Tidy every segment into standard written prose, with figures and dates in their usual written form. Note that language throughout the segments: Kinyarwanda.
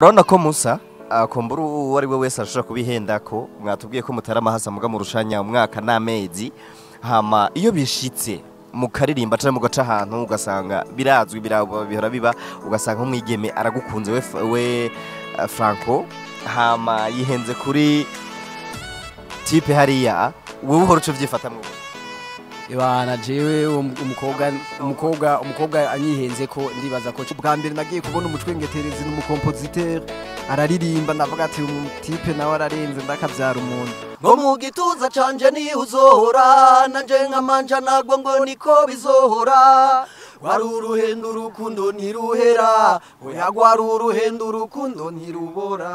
Urabona ko Musa akombura uwo ari we wese ashobora kubihenda ko mwatubwiye ko mutarama hasa muga mu rushanya umwaka n'amezi hama iyo bishitse mukaririmba cyane mugaca ahantu ugasanga birazwi bihora biba ugasanga umwigeme aragukunze we Franco hama yihenze kuri type hariya wowe uhora uco vyifatamwe Ibana jewe umukobwa anyihenze ko ndibaza ko bwa mbere nagiye kubona umucwengeterezi n'umukompositeur araririmba ndavuga ati type nawe ararenze ndakavyara umuntu ngo mu gituza canje ni uzohora nanje nkamanja nagwo ngo niko bizohora wari uruhendo urukundo ntiruhera oya gwari uruhendo urukundo ntirubora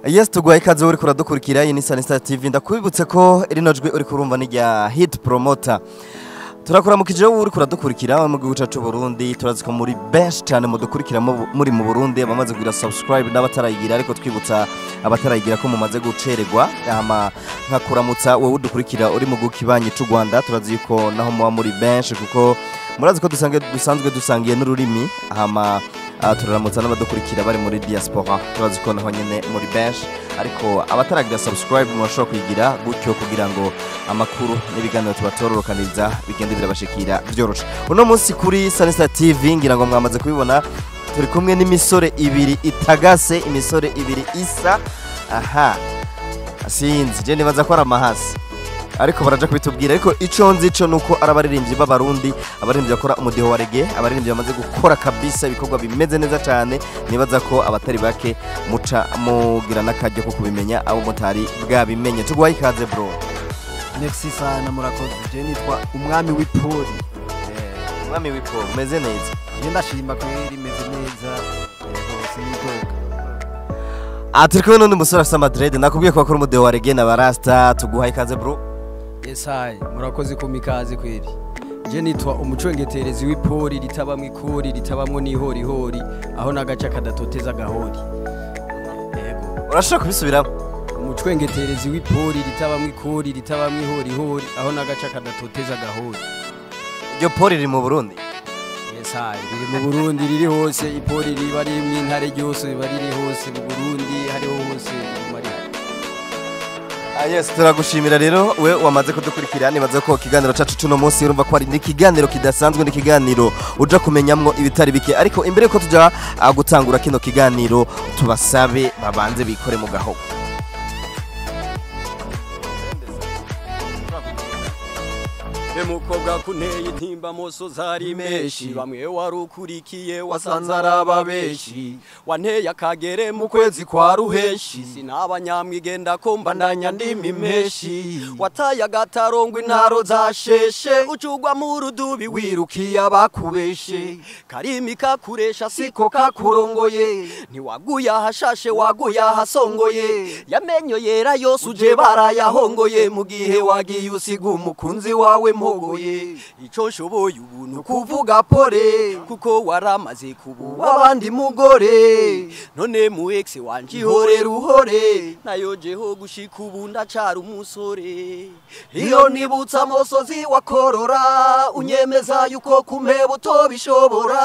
Yes, tugwaye ikaze uri kuradukurikira iyi ni Sanista TV ndakwibutse ko rino jwi uri kurumva ni rya Hit Promoter. Turakuramukije uri kuradukurikira mu gihugu cyacu Burundi turaziko muri best cyane mudukurikira muri mu Burundi abamaze kugira subscribe n'abatarayigira ariko twibutsa abatarayigira ko mumaze gucererwa ama nkakuramutsa wowe udukurikira uri mu gukibanye cy'u Rwanda turaziko naho muba muri benshi kuko murazi ko dusanzwe dusangiye n'ururimi hama turaramutsa n'abadukurikira bari muri diaspora turaziko naho nyene muri bench ariko abataragira subscribe mwashobora kuyigira gutyo kugira ngo amakuru n'ibiganiro tubatororokaniriza bigende birabashikira byoroshe uno munsi kuri Sanista TV ngira ngo mwamaze kubibona turi kumwe n'imisore ibiri itagase imisore ibiri isa aha sinzi je nibaza ko ari amahasi ariko baraje kubitubwira ariko ico nzico nuko arabaririmbyi b'abarundi abaririmbyi bakora umudiho wa reggae abaririmbyi bamaze gukora kabisa ibikorwa bimeze neza cyane nibaza ko abatari bake muca mugira nakajyo ko kubimenya abo mutari bwabimenye tugwaye ikaze bro Merci sana murakoze je nitwa umwami w'ipoli umwami w'ipoli umeze neza je ndashimba kweri meze neza hose nikoga turi kumwe n'undi musore afite Madrid nakubwiye ko bakora umudiho wa reggae na barasta tuguhaye ikaze bro Yesai murakoze ko mikaze kweri je nitwa umucwengeterezi w'ipoli ritabamwe ikori ritabamwe n'ihorihori aho nagaca kadatoteza gahori yego urashaka kubisubiramo umucwengeterezi w'ipoli ritabamwe ikori ritabamwe ihorihori aho nagaca kadatoteza gahori iryo poli riri mu Burundi Yesai riri mu Burundi riri hose ipoli riba riri mu intare ryose riba riri hose mu Burundi hariho hose Yes, turagushimira rero we wamaze kudukurikira nibaze ko kiganiro cacu cuno munsi urumva ko ari ikiganiro kidasanzwe n'ikiganiro uja kumenyamwo ibitari bike ariko imbere ko tuja gutangura kino kiganiro tubasabe babanze bikore mu gaho Emukobwa kunteye intimba moso zari meshi bamwe warukurikiye wasanze arababeshi wanteye akagere mu kwezi kwa ruheshi sinabanyamwigenda ko mbandanya ndimi meshi wataye agatarongwa intaro zasheshe ucugwa mu rudubi wirukiye abakubeshe karimi kakuresha siko kakurongoye ntiwaguye ahashashe waguye ahasongoye yamenyo yera yose uje barayahongoye mu gihe wagiye usiga umukunzi wawe mogoye ico nshoboye ubuntu kuvuga pore kuko waramaze kubu abandi mugore none mu ex wanje ihore ruhore nayo jeho gushika ubu ndacara umusore iyo nibutsa amosozi wakorora unyemeza yuko kumeba utobishobora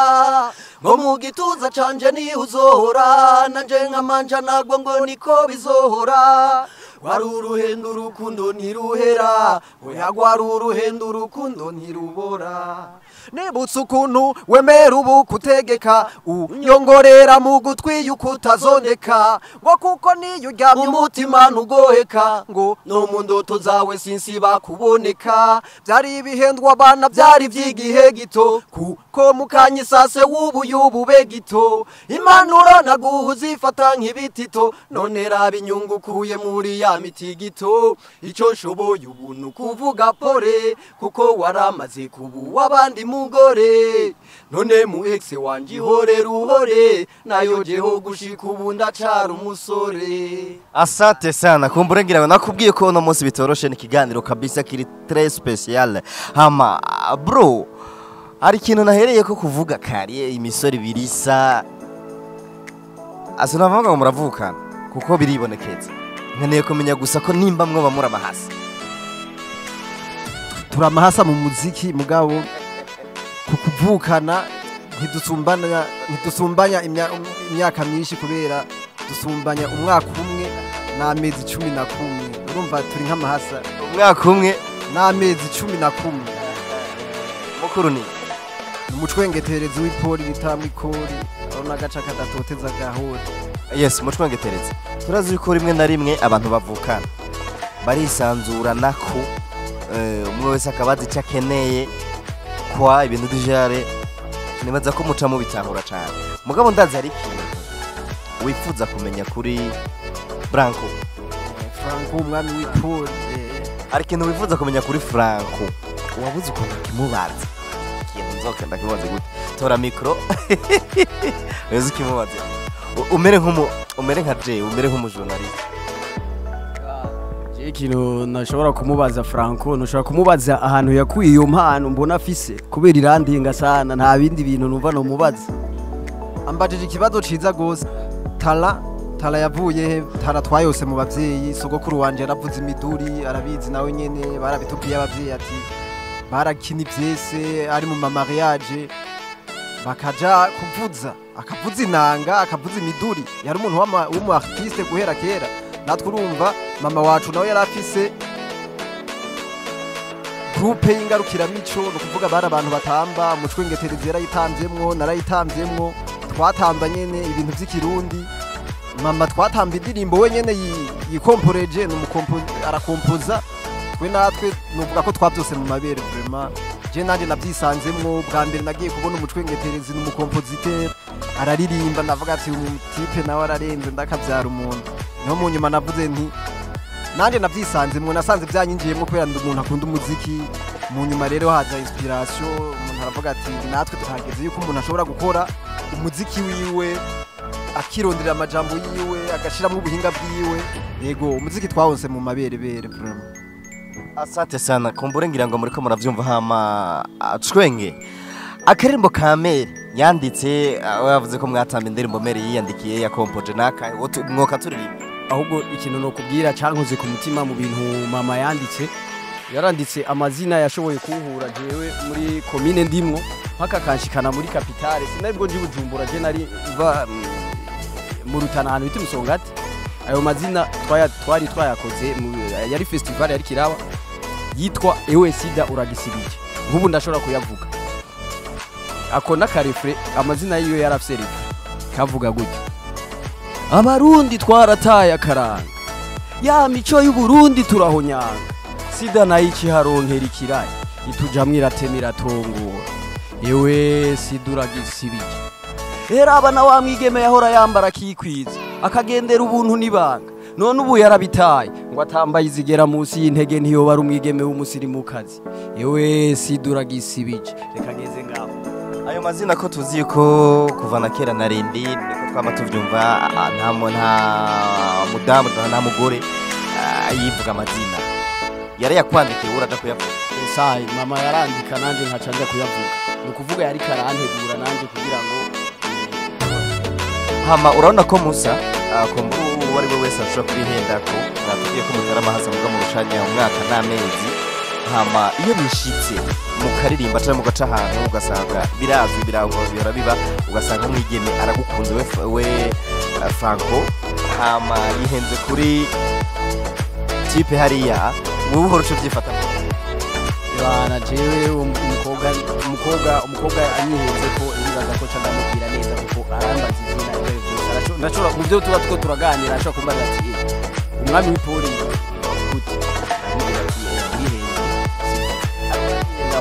ngo mu gituza canje ni uzohora nanje nkamanja nagwo ngo niko bizohora wari uruhendo urukundo ntiruhera oya gwari uruhendo urukundo ntirubora nibutse ukuntu wemera ubu kutegeka unyongorera mu gutwi yuko utazoneka ngo kuko niyo uryamye umutima ntugoheka ngo no mu ndoto zawe sinsiba kuboneka byari ibihendwa abana byari by'igihe gito kuko mukanye sase w'ubu y'ubube gito impanuro naguha uzifata nk'ibitito none raba inyungu ukuye muri ya mitigito icyo nshoboye ubuntu kuvuga pore kuko waramaze kubu wabandi mugore none mu ex wanje ihore ruhore nayo jeho gushika ubu ndacara umusore. Asante sana kumbure ngira ngo nakubwiye ko uno munsi bitoroshe n'ikiganiro kabisa kiri très spécial. Hama bro hari ikintu nahereye ko kuvuga kariye imisori birisa asinavuga ngo muravukana kuko biribonekeza nkeneye kumenya gusa ko nimba mwo bamura amahasa turamahasa mu muziki mugabo kukuvukana ntidusumbanya imyaka myinshi kubera dusumbanya umwaka umwe n'amezi 11 urumva turi nk'amahasa umwaka umwe n'amezi 11 mukuru ni umucwengeterezi w'ipoli bitamwikori urona gaca kadatoteza gahora. Yes, mucwengeterezi turazi ko rimwe na rimwe abantu bavukana barisanzura nako umwe wese akabaza icyo akeneye kwa ibintu dijare nibaza ko muca mu bitahura cyane mugabo ndazi hari ikintu wifuza kumenya kuri Franco umwami w'ipoli hari ikintu wifuza kumenya kuri Franco wabuze ukuntu kimubaza ikintu nzoka ndakibaza gute tora micro weze kimubaza umere nka Jay umere nk'umujournaliste ikintu nashobora kumubaza Franco nashobora kumubaza ahantu yakuye iyo mpano mbona afise kubera irandinga sana nta bindi bintu numva no mubaza ambajije ikibazo ciza gose tala yavuye tara twayose mu bavyeyi sogokuru wanje yaravuze imiduri arabizi nawe nyene barabitubwiye abavyeyi ati barakina ivyese ari mu mariage bakaja kuvuza akavuza inanga akavuza imiduri yari umuntu w'umu artiste guhera kera natwe urumva mama wacu nawe yarafise groupe y'ingarukiramico no kuvuga bari abantu batamba umucwengeterezi yarayitamvyemwo narayitamvyemwo twatamba nyene ibintu vy'ikirundi mama twatamba indirimbo we nyene yikomporeje arakompoza twe natwe nuvuga ko twavyose mu mabere vraiment je nanje navyisanzemwo bwa mbere nagiye kubona umucwengeterezi n'umukompositeur araririmba navuga ati uyu type nawe ararenze ndakavyara umuntu no mu nyuma navuze nti nanje navyisanzemwo nasanze vyanyinjiyemwo kubera ndi umuntu akunda umuziki mu nyuma rero haza inspiration umuntu aravuga ati natwe tuhageze yuko umuntu ashobora gukora umuziki wiwe akirondera amajambo yiwe agashiramo ubuhinga bwiwe yego umuziki twawonse mu mabere vraiment. Asante sana kumbure ngira ngo muriko muravyumva hama Cwenge akarimbo ka Mere yanditse yavuze ko mwatamba indirimbo Mere yiyandikiye ya compoje naka mwoka turirimba ahubwo ikintu no kubwira cyankoze ku mutima mu bintu mama yaranditse amazina yashoboye kuhura jewe muri commune ndimwo mpaka kanshikana muri capitale sinabwo nje Bujumbura je nari mu Rutana ahantu bita Musongati ayo mazina twari twayakoze yari festival yari kiraba yitwa ewe sida uragisibije nk'ubu ndashobora kuyavuga ako nakarefre amazina yiyo yarafise refre kavuga gutyo abarundi twarataye akaranga ya mico y'u Burundi turahonyanga sida nayo ikiharonkera ikirayi itujamwe iratemera tongora ewe sida uragisibije era abana wa mwigeme yahora yambara kikwiza akagendera ubuntu nibanga none ubu yarabitaye ngo atambaye izigera munsi y'intege ntiyo bari umwigeme w'umusirimukazi ewe sidura gisibije reka ngeze ngaho ayo mazina ko tuzi ko kuva na kera na rindi niko twama tuvyumva nta mudamu nta mugore yivuga amazina yari yakwandikiye uraja kuyavuga sai mama yarandika nanje nkaca nja kuyavuga ni kuvuga yari karantegura nanje kugira ngo hama urabona ko Musa wari we wese ashobora kubihenda ko natubwiye ko mutara amahasa muga mu rushanya umwaka n'amezi hama iyo bishitse mu karirimba cyangwa mu gaca ahantu ugasanga birazwi birango bihora biba ugasanga mwigeme aragukunze we Franco hama yihenze kuri type hariya mu buhoro cyo byifata bana jewe umukobwa anyihenze ko ibibaza ko cyangwa mubwira neza kuko arambaza izina ndashobora mu byo tuba two turaganira ashobora kumbaza ati umwami w'ipoli gute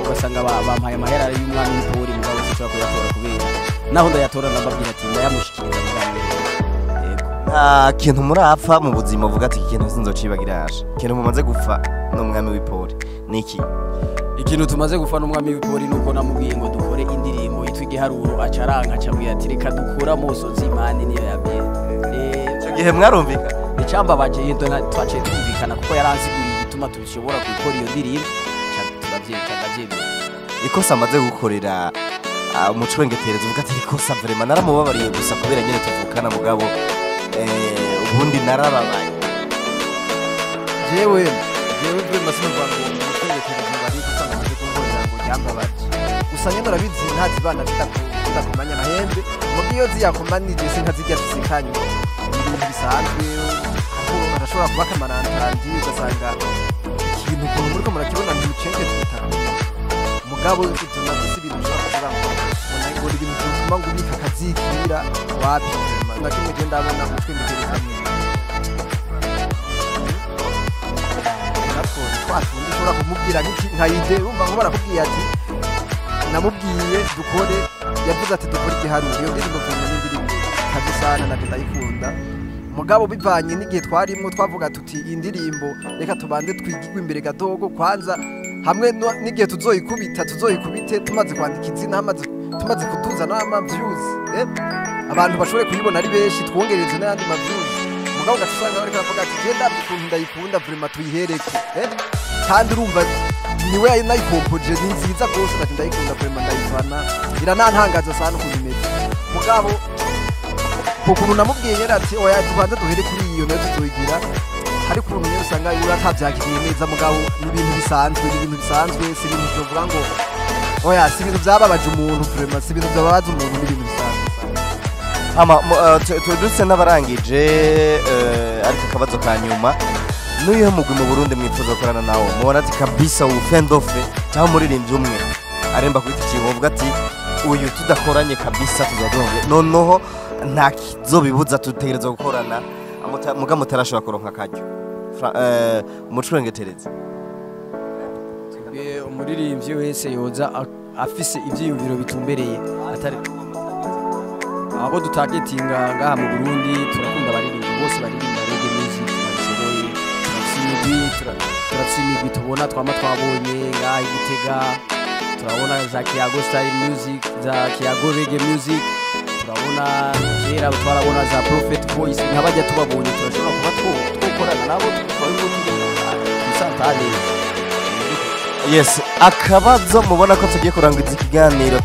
ugasanga bampaye amahera y'umwami w'ipoli mugabo sinshobora kuyatora kubera naho ndayatora ndababwira ati ndayamushikiriza mugabo nta kintu murapfa mu buzima uvuga ati ikintu sinzocibagiraje ikintu mumaze gupfa n'umwami w'ipoli niki ikintu tumaze gupfa n'umwami w'ipoli nuko namubwiye ngo dukore indirimbo yitwa igiharuro acaranka acabwiye ati reka dukura musozi imana niyo yabye icyo gihe mwarumvika icambabaje yendo twaciye twumvikana kuko yaransiguriye igituma tubishobora gukora iyo ndirimbo turavyemera ikosa amaze gukorera umucwengetereza uvuga ati ikosa vraiment naramubabariye gusa kubera nyene tuvukana mugabo ubundi narababaye jewe masino rwango umucwengetereza bari gusanga amaze kumvura ngo ryambabaje gusa nyene urabizi ntazibana zidakomanya amahembe mugiyo ziyakomanije sinkazirya zisikanye ibintu bisanzwe aho arashobora kuba akamarantandi ugasanga ikintu ukuntu muriko murakibona ntimucengeze mugabo ivyo navyo si ibintu ushobora kuvuga ngo ibintu bituma ngo ubika akazikira wapi na kimwe je ndabona umucwengetereza nako twatundi ushobora kumubwira nka ide urumva ngo barakubwiye ati namubwiye dukore yavuze ati dukore igiharuro iyo ndirimbo vuma n'indirimbo kazisana na ndayikunda mugabo bivanye n'igihe twarimwo twavuga tuti indirimbo reka tubanze twigirwe imbere gatogo kwanza hamwe n'igihe tuzoyikubite tumaze kwandika izina tumaze kutuza n'ama views abantu bashobore kuyibona ari benshi twongereze n'ayandi ma views mugabo gatusanga bariko bavuga ati je ndabikunda ndayikunda vraiment tuyihereke kandi urumva niwe nayikompoje ni nziza rwose ati ndayikunda vraiment ndayifana iranantangaza sana ukuntu imeze mugabo kuko namubwiye yari ati oya tubanza duhere kuri iyo nayo tuzoyigira hari ukuntu nyine usanga uratabyakiye neza mugabo n'ibintu bisanzwe si ibintu byovuga ngo oya si ibintu byababaje umuntu vraiment si ibintu byababaza umuntu n'ibintu bisanzwe tudutse n'abarangije ariko akabazo ka nyuma n'uyu mugwi mu Burundi mwifuza gukorana nawo mubona ati kabisa ufendofe cyangwa umuririmbyi umwe aremba kwita ikintu uvuga ati uyu tudakoranye kabisa tuzadonge noneho nta kizobibuza tutegereza gukorana muga mutarashobora kuronka akaryo umucwengetereza umuririmbyi wese yoza afise ivyiyumviro bitumbereye atari abo dutagetinga ngaha mu Burundi turakunda abaririmbyi bose baririmba reggae music bashoboye turafise imigwi tubona twama twabonye ngaha Igitega turabona za Kiago style music za Kiago reggae music turabona kera twarabona za Prophet Voice nkabajya tubabonye turashobora kuba twokorana nabo tusantane yes akabazo mubona ko tugiye kurangiza ikiganiro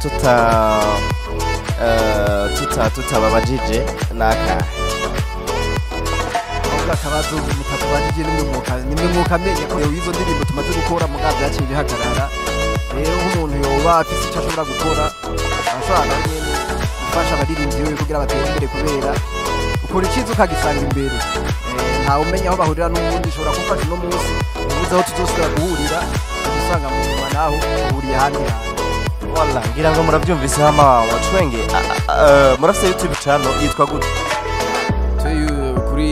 tutababajije naka akabazo mutabajije nimwe mwuka menya ko izo ndirimbo tumaze gukora mugabo byaciye bihagarara rero nk'umuntu yoba afise icyo ashobora gukora ashobora nyene gufasha abaririmbyi we kugira batere imbere kubera ukora ikiza ukagisanga imbere ntawe umenya aho bahurira n'ubundi ushobora kumfasha uno munsi ubuze aho tuzosubira guhurira usanga mu nyuma naho uhuriye ahandi wala ngira ngo murabyumvise hama wacwenge murafite YouTube channel yitwa gute kuri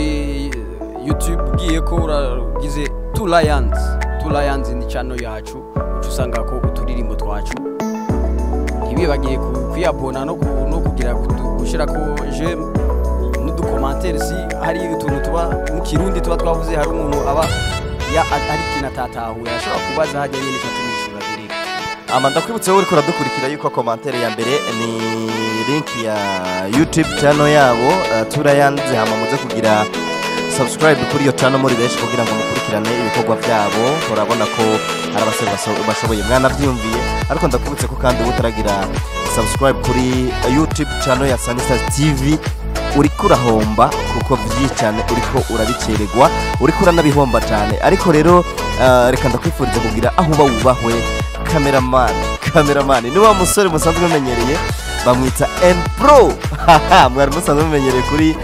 YouTube ugiye ko uragize Two Lions ni channel yacu usanga ko uturirimbo twacu ntibibagiye kuyabona no kugira gushira ko je n'udukommentaire si hari utuntu tuba mu Kirundi tuba twavuze hari umuntu aba ya ari kinatatahuye ashobora kubaza hajya nyine cyatumishura direct ndakwibutse uri kuradukurikira yuko commentaire ya mbere ni link ya YouTube channel yabo turayanze hama muze kugira subscribe kuri iyo channel muri benshi kugira ngo mukurikirane ibikorwa byabo urabona ko hari abasore bashoboye mwana byumviye ariko ndakwibutse ko kandi utaragira subscribe kuri YouTube channel ya Sunny TV uri kurahomba kuko byicane uriko urabicererwa uri kuranabihomba cyane ariko rero reka ndakwifuriza kugira aho bawubahwe cameraman ni wa musore musanzwe menyereye bamwita N Pro mwari musanzwe menyereye kuri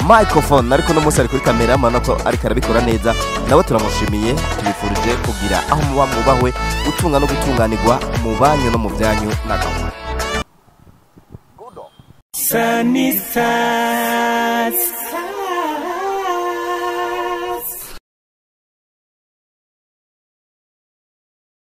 microphone ariko no musari kuri kamera mana ko ariko arabikora neza nawe turamushimiye tubifurije kugira aho muba mubahwe gutunga no gutunganirwa mu banyu no mu byanyu na gahunda Sunny side.